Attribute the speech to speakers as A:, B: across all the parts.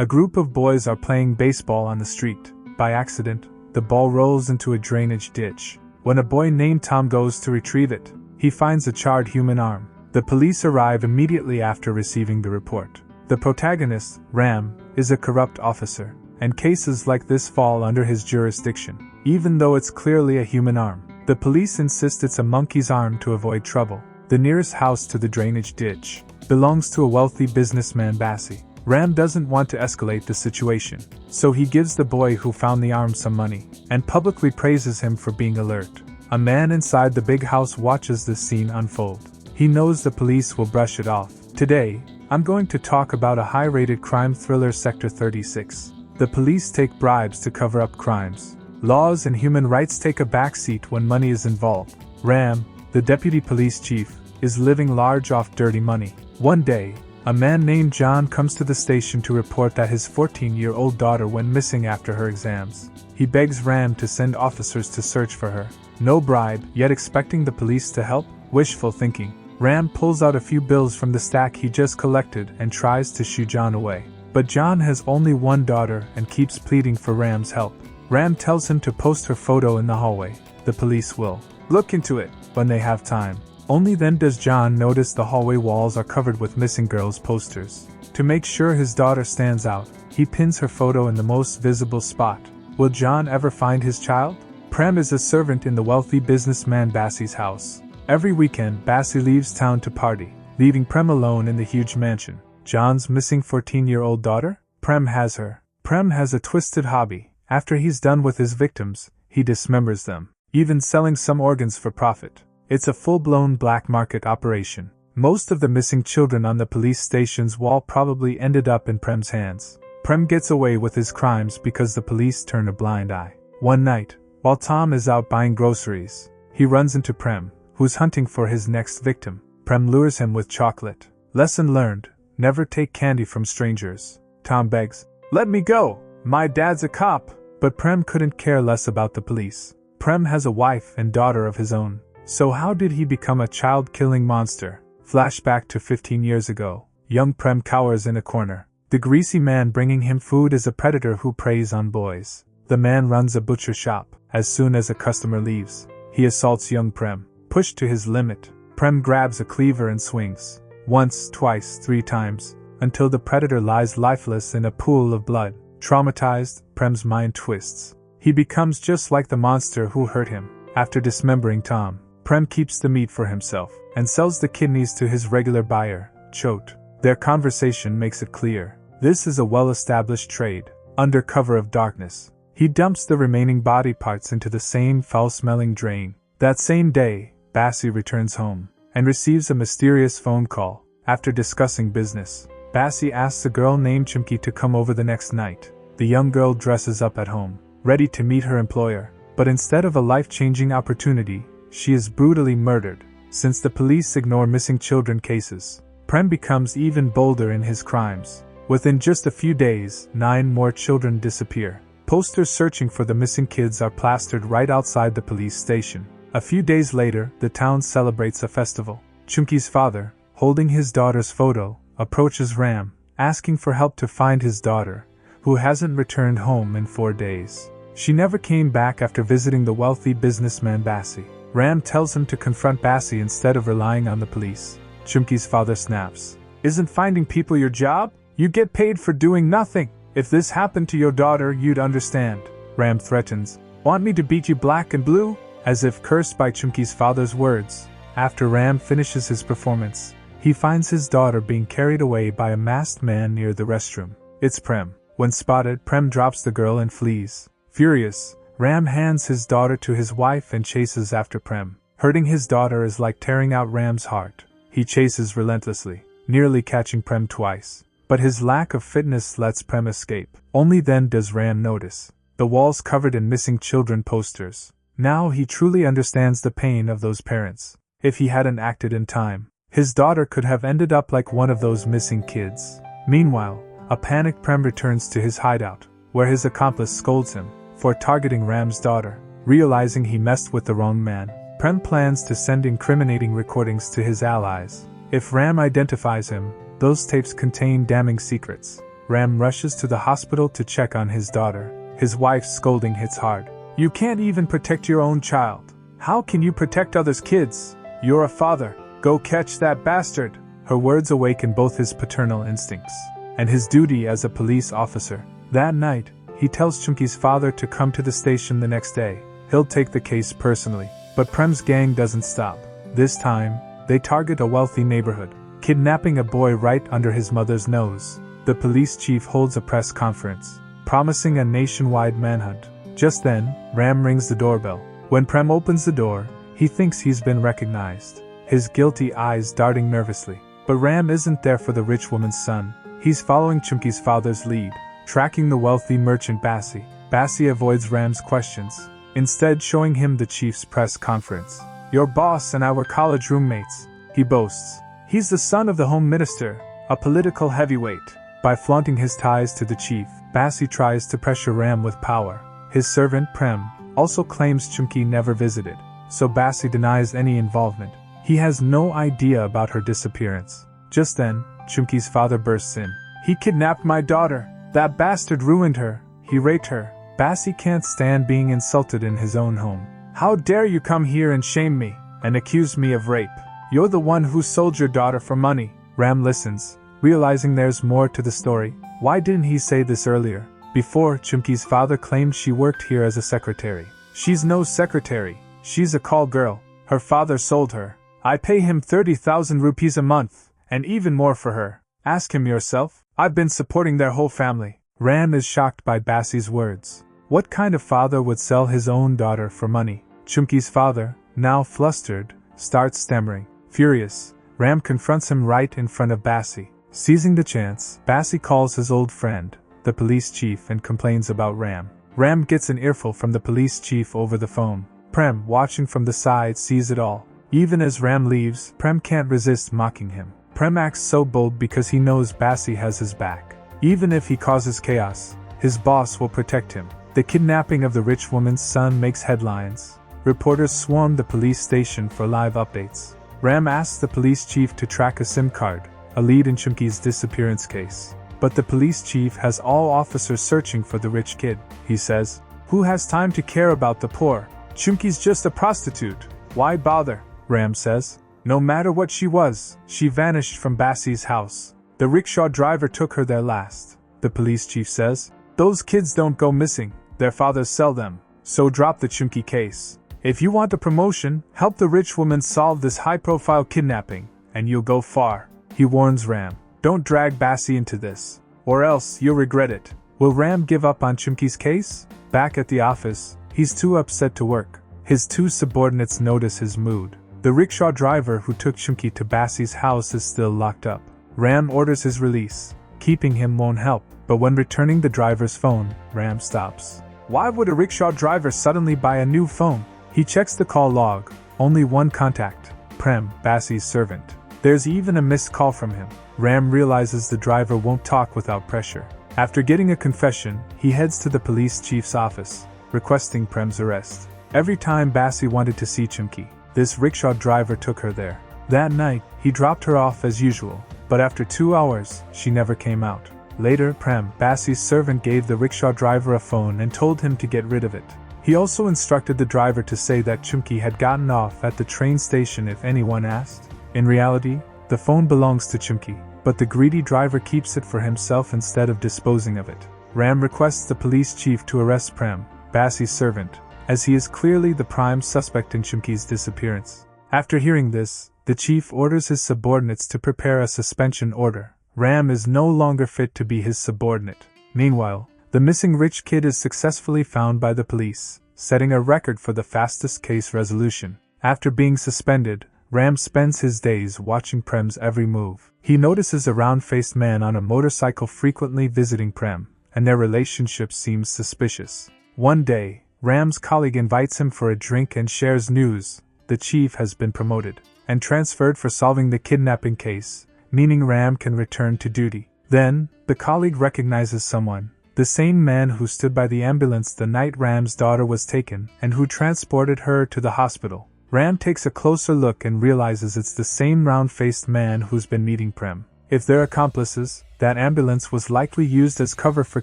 A: A group of boys are playing baseball on the street. By accident, the ball rolls into a drainage ditch. When a boy named Tom goes to retrieve it, he finds a charred human arm. The police arrive immediately after receiving the report. The protagonist, Ram, is a corrupt officer, and cases like this fall under his jurisdiction. Even though it's clearly a human arm, the police insist it's a monkey's arm to avoid trouble. The nearest house to the drainage ditch belongs to a wealthy businessman, Bassi. Ram doesn't want to escalate the situation, so he gives the boy who found the arm some money, and publicly praises him for being alert. A man inside the big house watches this scene unfold. He knows the police will brush it off. Today, I'm going to talk about a high-rated crime thriller, Sector 36. The police take bribes to cover up crimes. Laws and human rights take a backseat when money is involved. Ram, the deputy police chief, is living large off dirty money. One day, a man named John comes to the station to report that his 14-year-old daughter went missing after her exams. He begs Ram to send officers to search for her. No bribe, yet expecting the police to help? Wishful thinking. Ram pulls out a few bills from the stack he just collected and tries to shoo John away. But John has only one daughter and keeps pleading for Ram's help. Ram tells him to post her photo in the hallway. The police will look into it when they have time. Only then does John notice the hallway walls are covered with missing girls' posters. To make sure his daughter stands out, he pins her photo in the most visible spot. Will John ever find his child? Prem is a servant in the wealthy businessman Bassi's house. Every weekend, Bassi leaves town to party, leaving Prem alone in the huge mansion. John's missing 14-year-old daughter? Prem has her. Prem has a twisted hobby. After he's done with his victims, he dismembers them, even selling some organs for profit. It's a full-blown black market operation. Most of the missing children on the police station's wall probably ended up in Prem's hands. Prem gets away with his crimes because the police turn a blind eye. One night, while Tom is out buying groceries, he runs into Prem, who's hunting for his next victim. Prem lures him with chocolate. Lesson learned: never take candy from strangers. Tom begs, "Let me go, my dad's a cop." But Prem couldn't care less about the police. Prem has a wife and daughter of his own. So how did he become a child-killing monster? Flashback to 15 years ago. Young Prem cowers in a corner. The greasy man bringing him food is a predator who preys on boys. The man runs a butcher shop. As soon as a customer leaves, he assaults young Prem. Pushed to his limit, Prem grabs a cleaver and swings. Once, twice, 3 times, until the predator lies lifeless in a pool of blood. Traumatized, Prem's mind twists. He becomes just like the monster who hurt him. After dismembering Tom, Prem keeps the meat for himself and sells the kidneys to his regular buyer, Chote. Their conversation makes it clear. This is a well-established trade. Under cover of darkness, he dumps the remaining body parts into the same foul-smelling drain. That same day, Bassi returns home and receives a mysterious phone call. After discussing business, Bassi asks a girl named Chimki to come over the next night. The young girl dresses up at home, ready to meet her employer. But instead of a life-changing opportunity, she is brutally murdered. Since the police ignore missing children cases, Prem becomes even bolder in his crimes. Within just a few days, 9 more children disappear. Posters searching for the missing kids are plastered right outside the police station. A few days later, the town celebrates a festival. Chunki's father, holding his daughter's photo, approaches Ram, asking for help to find his daughter, who hasn't returned home in 4 days. She never came back after visiting the wealthy businessman Bassi. Ram tells him to confront Bassi instead of relying on the police. Chunki's father snaps. "Isn't finding people your job? You get paid for doing nothing. If this happened to your daughter, you'd understand." Ram threatens, "Want me to beat you black and blue?" As if cursed by Chunki's father's words. After Ram finishes his performance, he finds his daughter being carried away by a masked man near the restroom. It's Prem. When spotted, Prem drops the girl and flees. Furious, Ram hands his daughter to his wife and chases after Prem. Hurting his daughter is like tearing out Ram's heart. He chases relentlessly, nearly catching Prem twice. But his lack of fitness lets Prem escape. Only then does Ram notice the walls covered in missing children posters. Now he truly understands the pain of those parents. If he hadn't acted in time, his daughter could have ended up like one of those missing kids. Meanwhile, a panicked Prem returns to his hideout, where his accomplice scolds him for targeting Ram's daughter. Realizing he messed with the wrong man, Prem plans to send incriminating recordings to his allies. If Ram identifies him, those tapes contain damning secrets. Ram rushes to the hospital to check on his daughter. His wife's scolding hits hard. You can't even protect your own child. How can you protect others' kids? You're a father. Go catch that bastard. Her words awaken both his paternal instincts and his duty as a police officer. That night, he tells Chunky's father to come to the station the next day. He'll take the case personally. But Prem's gang doesn't stop. This time, they target a wealthy neighborhood, kidnapping a boy right under his mother's nose. The police chief holds a press conference, promising a nationwide manhunt. Just then, Ram rings the doorbell. When Prem opens the door, he thinks he's been recognized, his guilty eyes darting nervously. But Ram isn't there for the rich woman's son. He's following Chunky's father's lead, tracking the wealthy merchant Bassi. Bassi avoids Ram's questions, instead showing him the chief's press conference. Your boss and I were college roommates, he boasts. He's the son of the home minister, a political heavyweight. By flaunting his ties to the chief, Bassi tries to pressure Ram with power. His servant Prem also claims Chunky never visited, so Bassi denies any involvement. He has no idea about her disappearance. Just then, Chunky's father bursts in. He kidnapped my daughter. That bastard ruined her. He raped her. Bassi can't stand being insulted in his own home. How dare you come here and shame me, and accuse me of rape? You're the one who sold your daughter for money. Ram listens, realizing there's more to the story. Why didn't he say this earlier? Before, Chunky's father claimed she worked here as a secretary. She's no secretary. She's a call girl. Her father sold her. I pay him 30,000 rupees a month, and even more for her. Ask him yourself. I've been supporting their whole family. Ram is shocked by Bassi's words. What kind of father would sell his own daughter for money? Chunky's father, now flustered, starts stammering. Furious, Ram confronts him right in front of Bassi. Seizing the chance, Bassi calls his old friend, the police chief, and complains about Ram. Ram gets an earful from the police chief over the phone. Prem, watching from the side, sees it all. Even as Ram leaves, Prem can't resist mocking him. Prem acts so bold because he knows Bassi has his back. Even if he causes chaos, his boss will protect him. The kidnapping of the rich woman's son makes headlines. Reporters swarm the police station for live updates. Ram asks the police chief to track a SIM card, a lead in Chunky's disappearance case. But the police chief has all officers searching for the rich kid. He says, "Who has time to care about the poor? Chunky's just a prostitute. Why bother?" Ram says, "No matter what she was, she vanished from Bassi's house. The rickshaw driver took her there last." The police chief says, "Those kids don't go missing. Their fathers sell them. So drop the Chunky case. If you want a promotion, help the rich woman solve this high-profile kidnapping, and you'll go far." He warns Ram, "Don't drag Bassi into this, or else you'll regret it." Will Ram give up on Chunky's case? Back at the office, he's too upset to work. His two subordinates notice his mood. The rickshaw driver who took Chunky to Bassi's house is still locked up. Ram orders his release. Keeping him won't help, but when returning the driver's phone, Ram stops. Why would a rickshaw driver suddenly buy a new phone? He checks the call log. Only one contact, Prem, Bassi's servant. There's even a missed call from him. Ram realizes the driver won't talk without pressure. After getting a confession, he heads to the police chief's office, requesting Prem's arrest. Every time Bassi wanted to see Chunky, this rickshaw driver took her there. That night, he dropped her off as usual, but after 2 hours, she never came out. Later, Prem, Bassi's servant, gave the rickshaw driver a phone and told him to get rid of it. He also instructed the driver to say that Chunky had gotten off at the train station if anyone asked. In reality, the phone belongs to Chunky, but the greedy driver keeps it for himself instead of disposing of it. Ram requests the police chief to arrest Prem, Bassi's servant, as he is clearly the prime suspect in Chunky's disappearance. After hearing this, the chief orders his subordinates to prepare a suspension order. Ram is no longer fit to be his subordinate. Meanwhile, the missing rich kid is successfully found by the police, setting a record for the fastest case resolution. After being suspended, Ram spends his days watching Prem's every move. He notices a round-faced man on a motorcycle frequently visiting Prem, and their relationship seems suspicious. One day, Ram's colleague invites him for a drink and shares news. The chief has been promoted and transferred for solving the kidnapping case, meaning Ram can return to duty. Then, the colleague recognizes someone, the same man who stood by the ambulance the night Ram's daughter was taken and who transported her to the hospital. Ram takes a closer look and realizes it's the same round-faced man who's been meeting Prem. If they're accomplices, That ambulance was likely used as cover for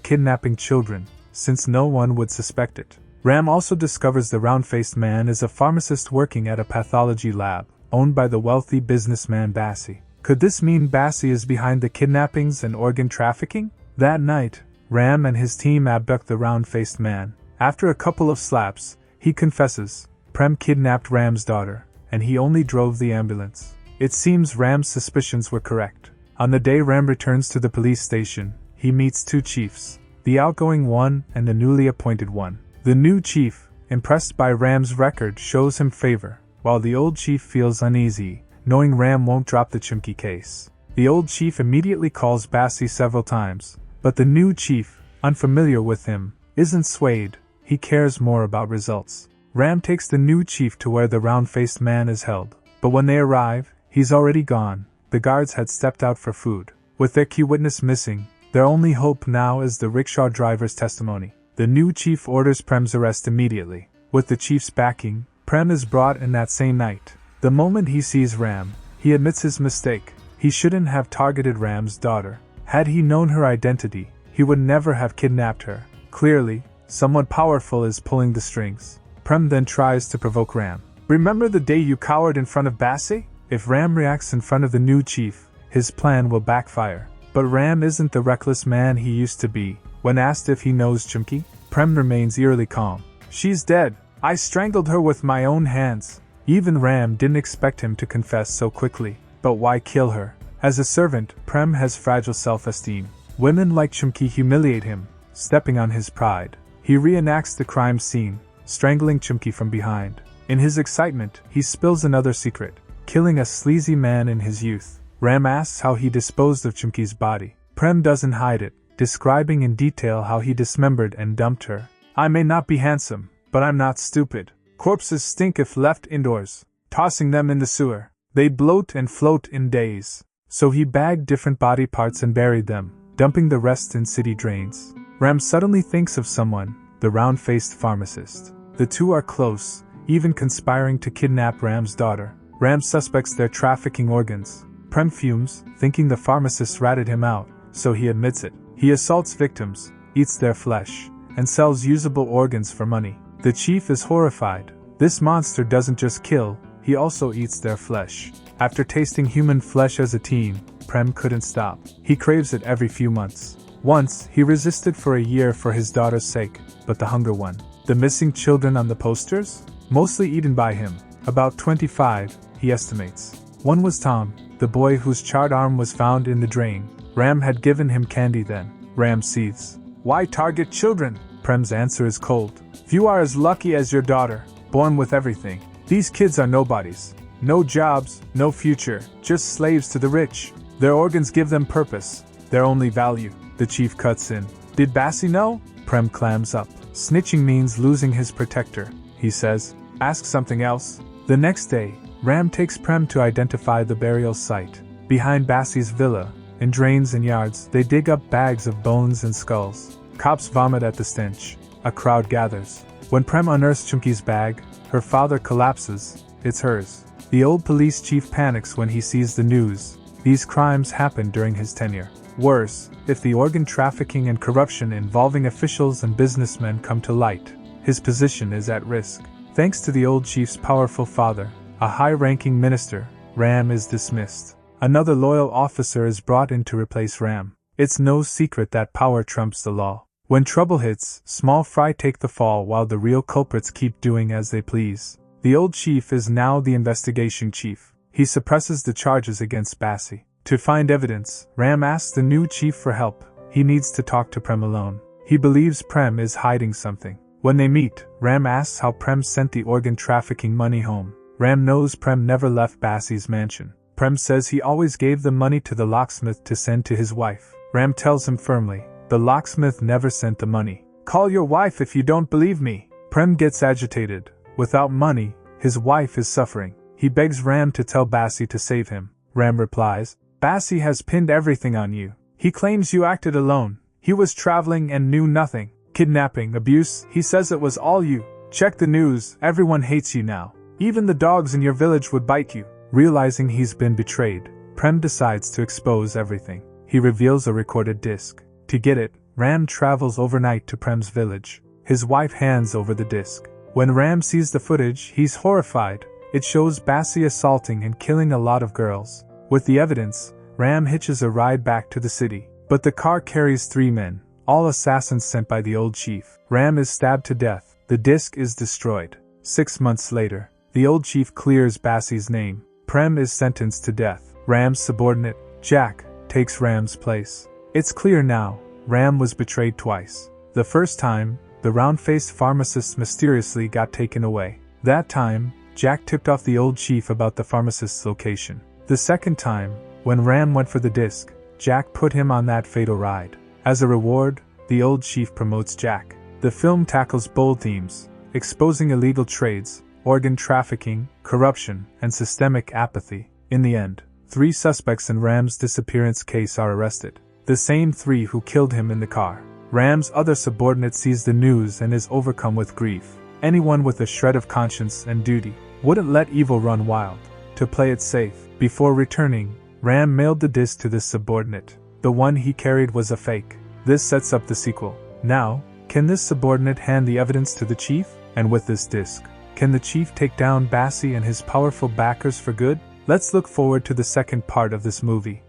A: kidnapping children, since no one would suspect it. Ram also discovers the round-faced man is a pharmacist working at a pathology lab, owned by the wealthy businessman Bassi. Could this mean Bassi is behind the kidnappings and organ trafficking? That night, Ram and his team abduct the round-faced man. After a couple of slaps, he confesses, Prem kidnapped Ram's daughter, and he only drove the ambulance. It seems Ram's suspicions were correct. On the day Ram returns to the police station, he meets two chiefs, the outgoing one and the newly appointed one. The new chief, impressed by Ram's record, shows him favor, while the old chief feels uneasy, knowing Ram won't drop the Chimki case. The old chief immediately calls Bassi several times, but the new chief, unfamiliar with him, isn't swayed. He cares more about results. Ram takes the new chief to where the round-faced man is held, but when they arrive, he's already gone. The guards had stepped out for food. With their key witness missing, their only hope now is the rickshaw driver's testimony. The new chief orders Prem's arrest immediately. With the chief's backing, Prem is brought in that same night. The moment he sees Ram, he admits his mistake. He shouldn't have targeted Ram's daughter. Had he known her identity, he would never have kidnapped her. Clearly, someone powerful is pulling the strings. Prem then tries to provoke Ram. Remember the day you cowered in front of Bassi? If Ram reacts in front of the new chief, his plan will backfire. But Ram isn't the reckless man he used to be. When asked if he knows Chimki, Prem remains eerily calm. She's dead. I strangled her with my own hands. Even Ram didn't expect him to confess so quickly. But why kill her? As a servant, Prem has fragile self-esteem. Women like Chimki humiliate him, stepping on his pride. He reenacts the crime scene, strangling Chimki from behind. In his excitement, he spills another secret, killing a sleazy man in his youth. Ram asks how he disposed of Chimki's body. Prem doesn't hide it, describing in detail how he dismembered and dumped her. I may not be handsome, but I'm not stupid. Corpses stink if left indoors. Tossing them in the sewer, they bloat and float in days. So he bagged different body parts and buried them, dumping the rest in city drains. Ram suddenly thinks of someone, the round-faced pharmacist. The two are close, even conspiring to kidnap Ram's daughter. Ram suspects they're trafficking organs. Prem fumes, thinking the pharmacist ratted him out, so he admits it. He assaults victims, eats their flesh, and sells usable organs for money. The chief is horrified. This monster doesn't just kill, he also eats their flesh. After tasting human flesh as a teen, Prem couldn't stop. He craves it every few months. Once, he resisted for a year for his daughter's sake, but the hunger won. The missing children on the posters? Mostly eaten by him. About 25, he estimates. One was Tom, the boy whose charred arm was found in the drain. Ram had given him candy then. Ram seethes. Why target children? Prem's answer is cold. Few are as lucky as your daughter, born with everything. These kids are nobodies. No jobs, no future, just slaves to the rich. Their organs give them purpose, their only value. The chief cuts in. Did Bassi know? Prem clams up. Snitching means losing his protector, he says. Ask something else. The next day, Ram takes Prem to identify the burial site. Behind Bassi's villa, in drains and yards, they dig up bags of bones and skulls. Cops vomit at the stench. A crowd gathers. When Prem unearths Chimki's bag, her father collapses. It's hers. The old police chief panics when he sees the news. These crimes happened during his tenure. Worse, if the organ trafficking and corruption involving officials and businessmen come to light, his position is at risk. Thanks to the old chief's powerful father, a high-ranking minister, Ram is dismissed. Another loyal officer is brought in to replace Ram. It's no secret that power trumps the law. When trouble hits, small fry take the fall while the real culprits keep doing as they please. The old chief is now the investigation chief. He suppresses the charges against Bassi. To find evidence, Ram asks the new chief for help. He needs to talk to Prem alone. He believes Prem is hiding something. When they meet, Ram asks how Prem sent the organ trafficking money home. Ram knows Prem never left Bassi's mansion. Prem says he always gave the money to the locksmith to send to his wife. Ram tells him firmly, the locksmith never sent the money. Call your wife if you don't believe me. Prem gets agitated. Without money, his wife is suffering. He begs Ram to tell Bassi to save him. Ram replies, Bassi has pinned everything on you. He claims you acted alone. He was traveling and knew nothing. Kidnapping, abuse, he says it was all you. Check the news, everyone hates you now. Even the dogs in your village would bite you. Realizing he's been betrayed, Prem decides to expose everything. he reveals a recorded disc. To get it, Ram travels overnight to Prem's village. His wife hands over the disc. When Ram sees the footage, he's horrified. It shows Bassi assaulting and killing a lot of girls. With the evidence, Ram hitches a ride back to the city. But the car carries 3 men, all assassins sent by the old chief. Ram is stabbed to death. The disc is destroyed. 6 months later, the old chief clears Bassi's name. Prem is sentenced to death. Ram's subordinate, Jack, takes Ram's place. It's clear now, Ram was betrayed twice. The first time, the round-faced pharmacist mysteriously got taken away. That time, Jack tipped off the old chief about the pharmacist's location. The second time, when Ram went for the disc, Jack put him on that fatal ride. As a reward, the old chief promotes Jack. The film tackles bold themes, exposing illegal trades, organ trafficking, corruption, and systemic apathy. In the end, 3 suspects in Ram's disappearance case are arrested. The same 3 who killed him in the car. Ram's other subordinate sees the news and is overcome with grief. Anyone with a shred of conscience and duty wouldn't let evil run wild. To play it safe, before returning, Ram mailed the disc to this subordinate. The one he carried was a fake. This sets up the sequel. Now, can this subordinate hand the evidence to the chief? And with this disc, can the chief take down Bassi and his powerful backers for good? Let's look forward to the second part of this movie.